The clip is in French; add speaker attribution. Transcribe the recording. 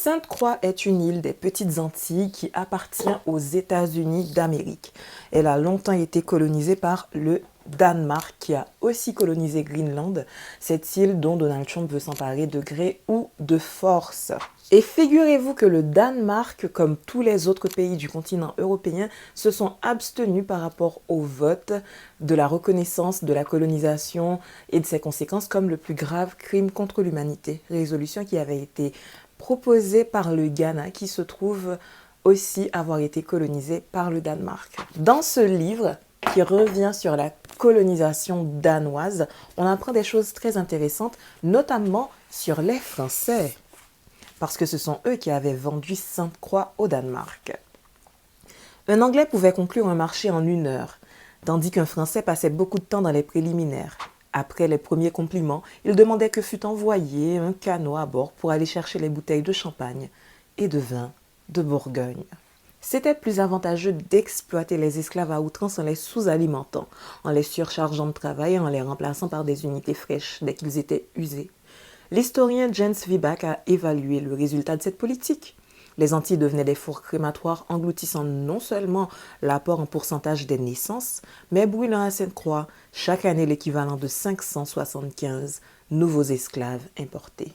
Speaker 1: Sainte-Croix est une île des Petites Antilles qui appartient aux États-Unis d'Amérique. Elle a longtemps été colonisée par le Danemark qui a aussi colonisé Greenland, cette île dont Donald Trump veut s'emparer de gré ou de force. Et figurez-vous que le Danemark, comme tous les autres pays du continent européen, se sont abstenus par rapport au vote de la reconnaissance de la colonisation et de ses conséquences comme le plus grave crime contre l'humanité. Résolution qui avait été proposée par le Ghana qui se trouve aussi avoir été colonisé par le Danemark. Dans ce livre, qui revient sur la colonisation danoise, on apprend des choses très intéressantes, notamment sur les Français, parce que ce sont eux qui avaient vendu Sainte-Croix au Danemark. Un Anglais pouvait conclure un marché en 1 heure, tandis qu'un Français passait beaucoup de temps dans les préliminaires. Après les premiers compliments, il demandait que fût envoyé un canot à bord pour aller chercher les bouteilles de champagne et de vin de Bourgogne. C'était plus avantageux d'exploiter les esclaves à outrance en les sous-alimentant, en les surchargeant de travail et en les remplaçant par des unités fraîches dès qu'ils étaient usés. L'historien Jens Viebach a évalué le résultat de cette politique. Les Antilles devenaient des fours crématoires engloutissant non seulement l'apport en pourcentage des naissances, mais brûlant à Sainte-Croix chaque année l'équivalent de 575 nouveaux esclaves importés.